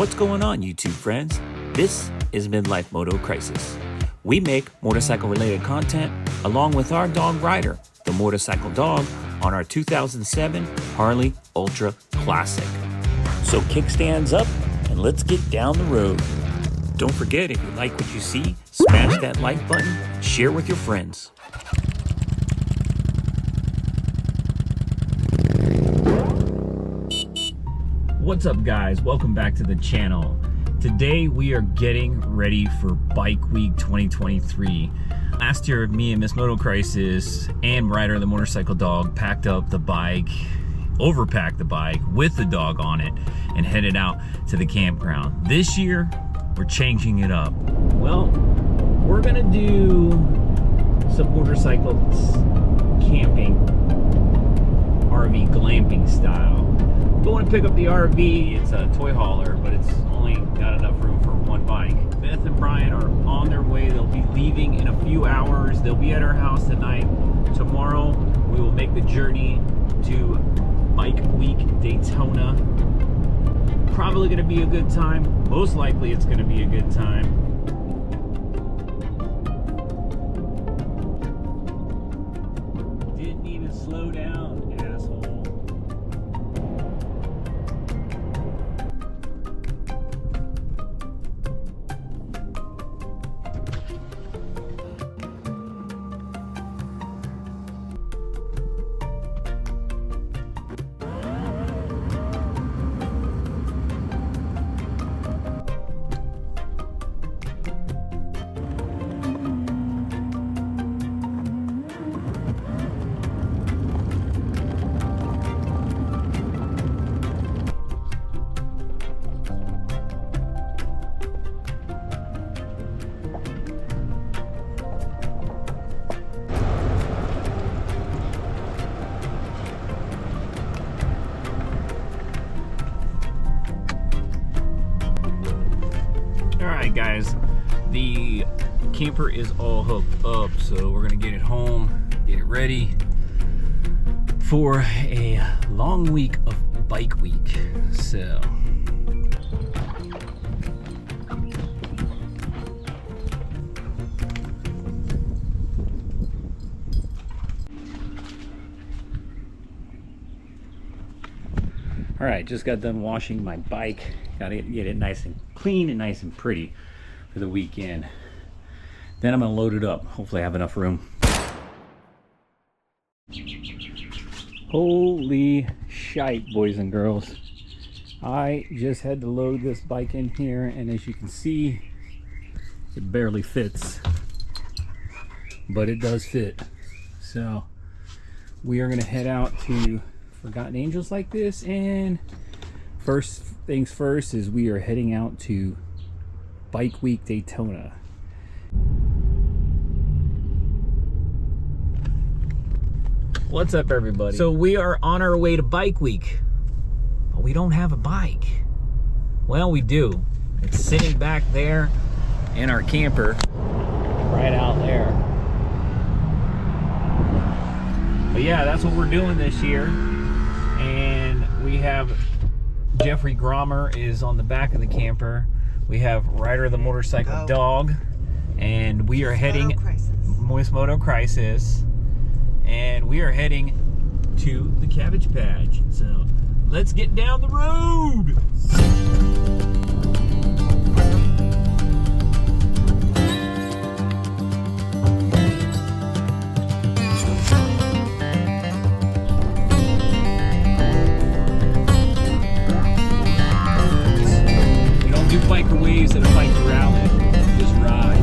What's going on, YouTube friends? This is Midlife Moto Crisis. We make motorcycle-related content along with our dog Ryder, the motorcycle dog, on our 2007 Harley Ultra Classic. So kickstands up and let's get down the road. Don't forget, if you like what you see, smash that like button and share with your friends. What's up, guys? Welcome back to the channel. Today we are getting ready for Bike Week 2023. Last year, me and Miss Moto Crisis and Ryder the motorcycle dog packed up the bike, overpacked the bike with the dog on it, and headed out to the campground. This year, we're changing it up. Well, we're gonna do some motorcycles camping, RV glamping style. I'm going to pick up the RV. It's a toy hauler, but it's only got enough room for one bike. Beth and Brian are on their way. They'll be leaving in a few hours. They'll be at our house tonight. Tomorrow, we will make the journey to Bike Week Daytona. Probably going to be a good time. Most likely it's going to be a good time. Didn't even slow down, asshole. Alright guys, the camper is all hooked up, so we're gonna get it home, get it ready for a long week of Bike Week. So alright, just got done washing my bike. Gotta get it nice and clean and nice and pretty for the weekend. Then I'm gonna load it up. Hopefully I have enough room. Holy shite, boys and girls. I just had to load this bike in here, and as you can see, it barely fits. But it does fit. So we are gonna head out to Forgotten Angels like this, and first things first is we are heading out to Bike Week Daytona. What's up, everybody? So we are on our way to Bike Week, but we don't have a bike. Well, we do. It's sitting back there in our camper right out there. But yeah, that's what we're doing this year. And we have Jeffrey Grommer is on the back of the camper. We have Ryder the motorcycle dog, and we are heading Miss Moto Crisis, and we are heading to the Cabbage Patch. So let's get down the road. Biker waves and a bike rally. Just ride.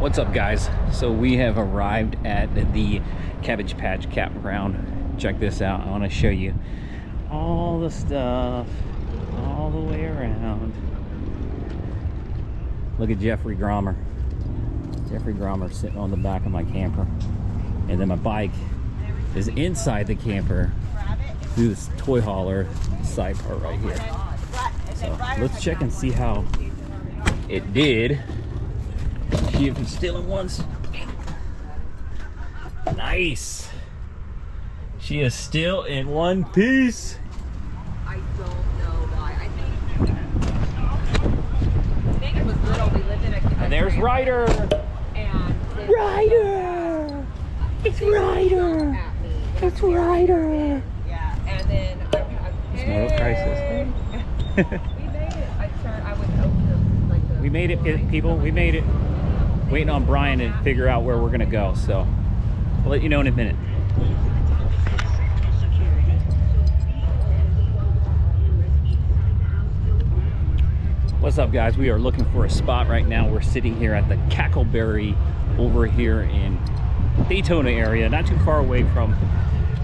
What's up, guys? So we have arrived at the Cabbage Patch Campground. Check this out. I want to show you all the stuff all the way around. Look at Jeffrey Gromer. Jeffrey Gromer sitting on the back of my camper. And then my bike is inside the camper through this toy hauler side part right here. So let's check and see how it did. See if it's still in one. Nice. She is still in one piece. I don't know why. I think it was little. We lived in a And there's Ryder. And Ryder. It's Ryder. It's Ryder. Yeah, and then It's no crisis. we made it. I would open like the. We made it, people. We made it. Waiting on Brian to figure out where we're gonna go. So I'll let you know in a minute. What's up, guys? We are looking for a spot right now. We're sitting here at the Cackleberry over here in Daytona area, not too far away from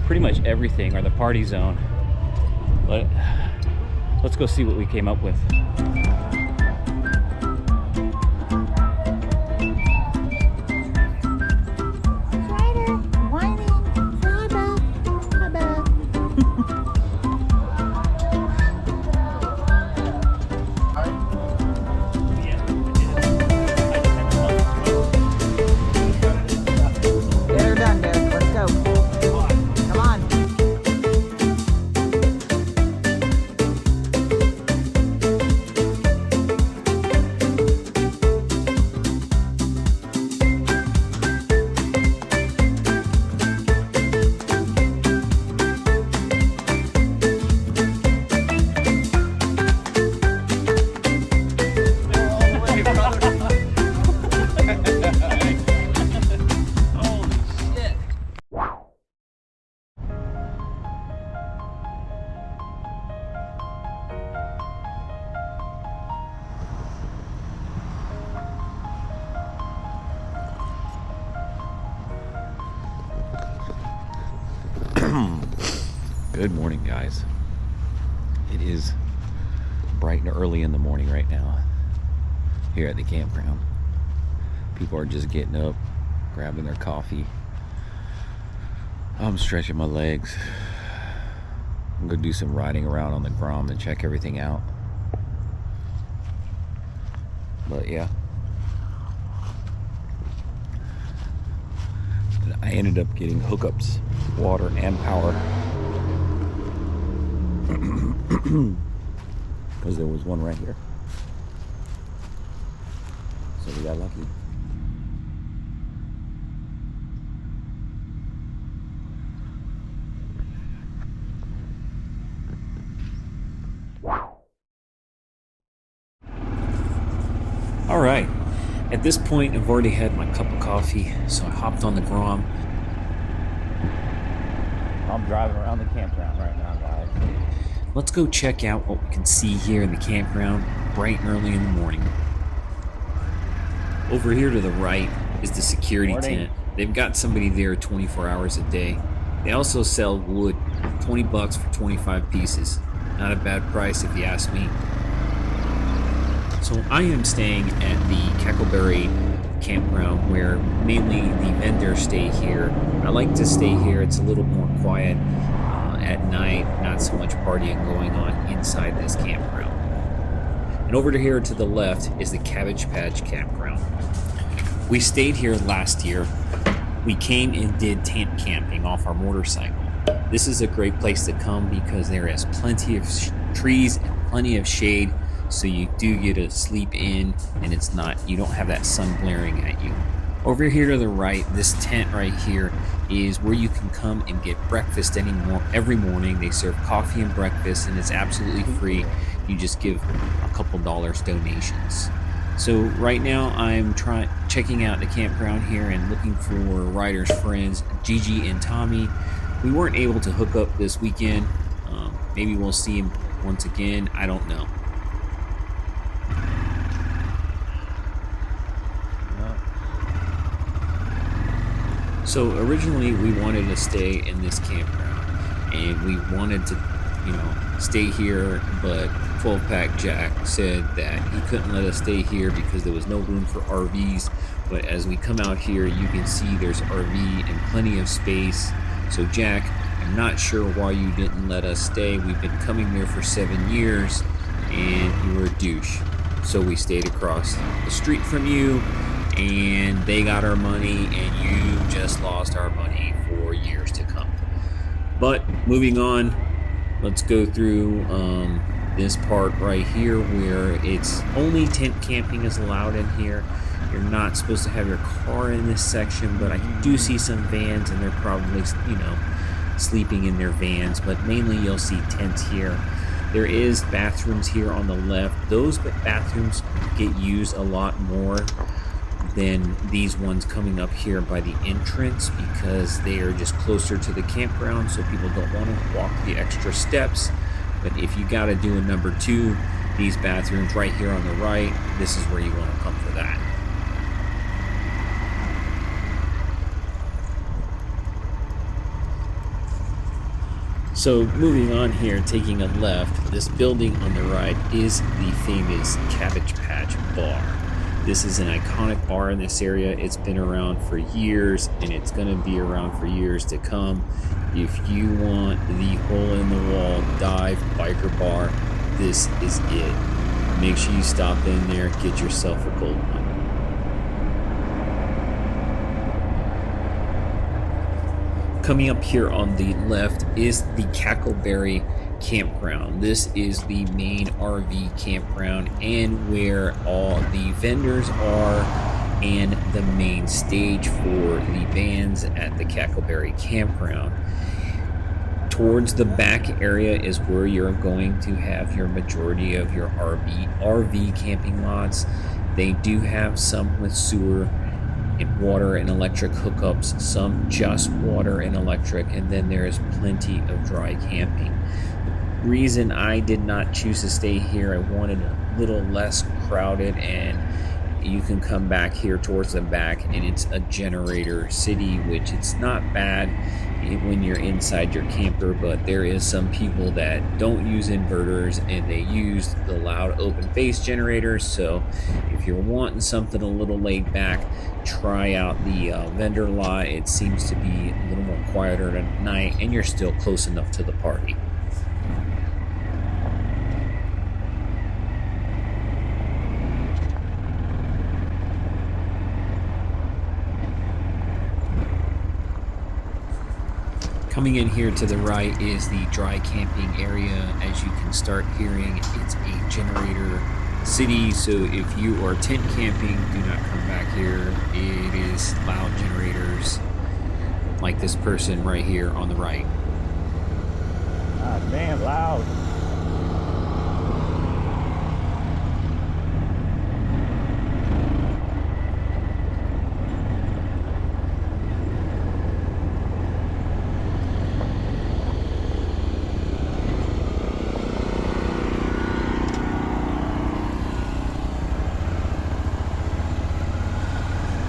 pretty much everything or the party zone. But let's go see what we came up with. Good morning, guys. It is bright and early in the morning right now here at the campground. People are just getting up, grabbing their coffee. I'm stretching my legs. I'm gonna do some riding around on the Grom and check everything out. But yeah, I ended up getting hookups, water and power. Because there was one right here. So we got lucky. All right. At this point, I've already had my cup of coffee, so I hopped on the Grom. I'm driving around the campground right now, guys. Let's go check out what we can see here in the campground bright and early in the morning. Over here to the right is the security tent. They've got somebody there 24 hours a day. They also sell wood, 20 bucks for 25 pieces. Not a bad price if you ask me. So I am staying at the Cackleberry Campground, where mainly the vendors stay here. I like to stay here. It's a little more quiet at night, not so much partying going on inside this campground. And over to here to the left is the Cabbage Patch Campground. We stayed here last year. We came and did tent camping off our motorcycle. This is a great place to come because there is plenty of trees and plenty of shade, so you do get to sleep in, and you don't have that sun glaring at you. Over here to the right, this tent right here is where you can come and get breakfast every morning. They serve coffee and breakfast, and it's absolutely free. You just give a couple dollars donations. So right now I'm checking out the campground here and looking for Ryder's friends, Gigi and Tommy. We weren't able to hook up this weekend. Maybe we'll see him once again. I don't know. So originally we wanted to stay in this campground, and we wanted to stay here, but 12-pack Jack said that he couldn't let us stay here because there was no room for RVs. But as we come out here, you can see there's RV and plenty of space. So Jack, I'm not sure why you didn't let us stay. We've been coming there for 7 years and you were a douche. So we stayed across the street from you, and they got our money, and you just lost our money for years to come. But moving on, let's go through this part right here where it's only tent camping is allowed in here. You're not supposed to have your car in this section, but I do see some vans, and they're probably, sleeping in their vans, but mainly you'll see tents here. There is bathrooms here on the left. Those bathrooms get used a lot more than these ones coming up here by the entrance because they are just closer to the campground, so people don't want to walk the extra steps. But if you got to do a number 2, these bathrooms right here on the right, this is where you want to come for that. So moving on here, taking a left, this building on the right is the famous Cabbage Patch Bar. This is an iconic bar in this area. It's been around for years, and it's going to be around for years to come. If you want the hole-in-the-wall dive biker bar, this is it. Make sure you stop in there, get yourself a cold one. Coming up here on the left is the Cackleberry Campground. This is the main RV campground and where all the vendors are and the main stage for the bands at the Cackleberry Campground. Towards the back area is where you're going to have your majority of your RV camping lots. They do have some with sewer and water and electric hookups, some just water and electric, and then there is plenty of dry camping. The reason I did not choose to stay here, I wanted a little less crowded, and you can come back here towards the back and it's a generator city, which it's not bad when you're inside your camper, but there is some people that don't use inverters and they use the loud open face generators. So if you're wanting something a little laid back, try out the vendor lot. It seems to be a little more quieter at night and you're still close enough to the party. Coming in here to the right is the dry camping area. As you can start hearing, it's a generator city, so if you are tent camping, do not come back here. It is loud generators like this person right here on the right. Ah, damn loud.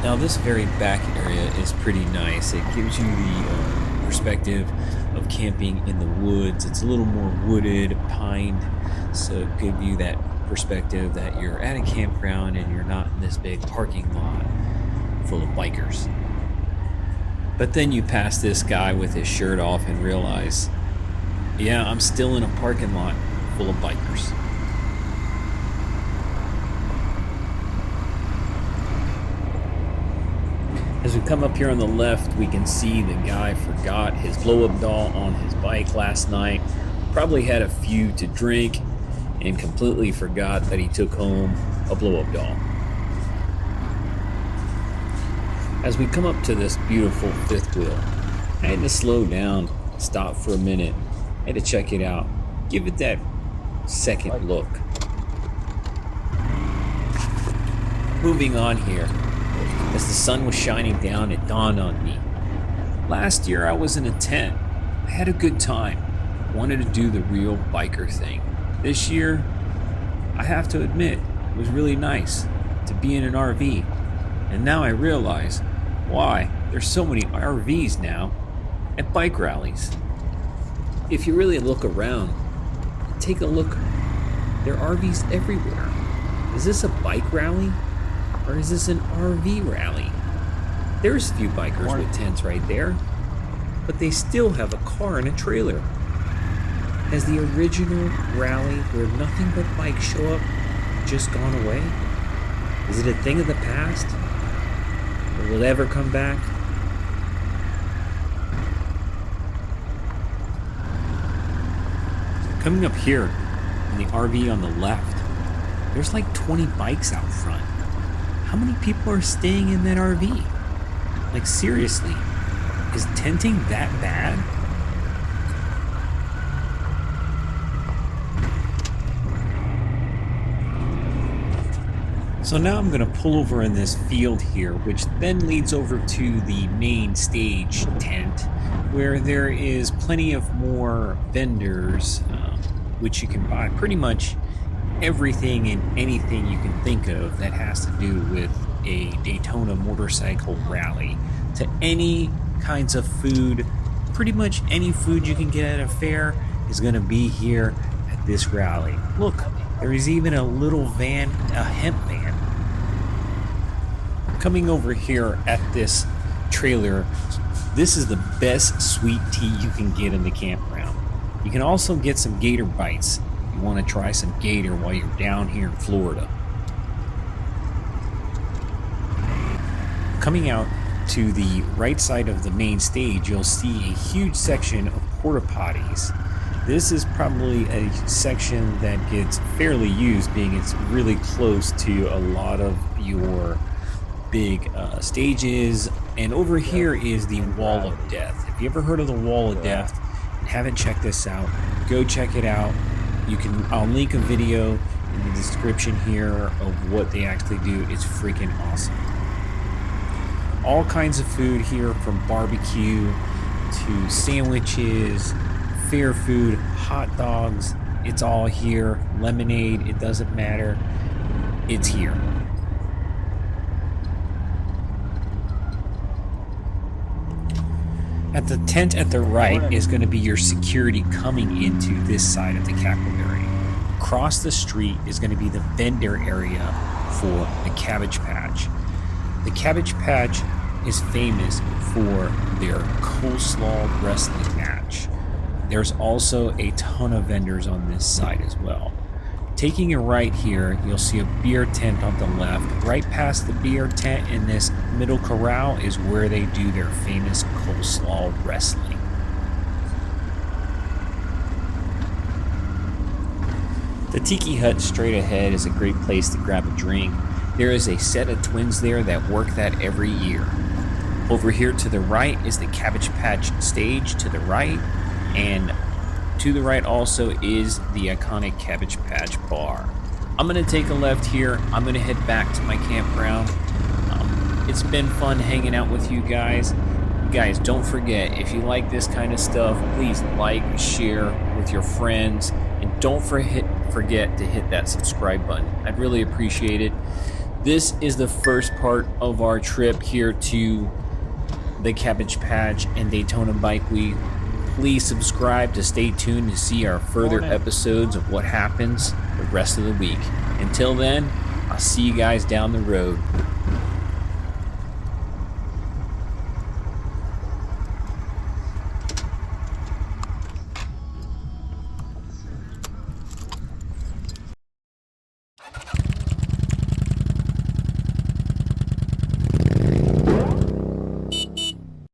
Now this very back area is pretty nice. It gives you the perspective of camping in the woods. It's a little more wooded, pined, so it gives you that perspective that you're at a campground and you're not in this big parking lot full of bikers. But then you pass this guy with his shirt off and realize, yeah, I'm still in a parking lot full of bikers. As we come up here on the left, we can see the guy forgot his blow-up doll on his bike last night. Probably had a few to drink and completely forgot that he took home a blow-up doll. As we come up to this beautiful fifth wheel, I had to slow down, stop for a minute, I had to check it out, give it that second look. Moving on here. As the sun was shining down, it dawned on me. Last year I was in a tent. I had a good time. Wanted to do the real biker thing. This year, I have to admit, it was really nice to be in an RV. And now I realize why there's so many RVs now at bike rallies. if you really look around, take a look, there are RVs everywhere. Is this a bike rally or is this an RV rally? There's a few bikers with tents right there, but they still have a car and a trailer. Has the original rally where nothing but bikes show up just gone away? Is it a thing of the past? Or will it ever come back? Coming up here in the RV on the left, there's like 20 bikes out front. How many people are staying in that RV? Like seriously, is tenting that bad? So now I'm going to pull over in this field here, which then leads over to the main stage tent, where there is plenty of more vendors, which you can buy pretty much everything and anything you can think of that has to do with a Daytona motorcycle rally, to any kinds of food. Pretty much any food you can get at a fair is going to be here at this rally. Look, there is even a little van, a hemp van. Coming over here at this trailer, this is the best sweet tea you can get in the campground. You can also get some gator bites if you want to try some gator while you're down here in Florida. Coming out to the right side of the main stage, you'll see a huge section of porta potties. This is probably a section that gets fairly used, being it's really close to a lot of your big stages. And over here is the Wall of Death. If you ever heard of the Wall of Death and haven't checked this out, go check it out. I'll link a video in the description here of what they actually do. It's freaking awesome. All kinds of food here, from barbecue to sandwiches, fair food, hot dogs. It's all here. Lemonade, it doesn't matter. It's here. At the tent at the right is going to be your security coming into this side of the Cackleberry. Across the street is going to be the vendor area for the Cabbage Patch. The Cabbage Patch is famous for their coleslaw wrestling match. There's also a ton of vendors on this side as well. Taking a right here, you'll see a beer tent on the left. Right past the beer tent in this middle corral is where they do their famous coleslaw wrestling. The Tiki Hut straight ahead is a great place to grab a drink. There is a set of twins there that work that every year. Over here to the right is the Cabbage Patch stage to the right, and to the right also is the iconic Cabbage Patch bar. I'm going to take a left here. I'm going to head back to my campground. It's been fun hanging out with you guys. Guys, don't forget, if you like this kind of stuff, please like, share with your friends, and don't forget to hit that subscribe button. I'd really appreciate it. This is the first part of our trip here to the Cabbage Patch and Daytona Bike Week. Please subscribe to stay tuned to see our further episodes of what happens the rest of the week. Until then, I'll see you guys down the road.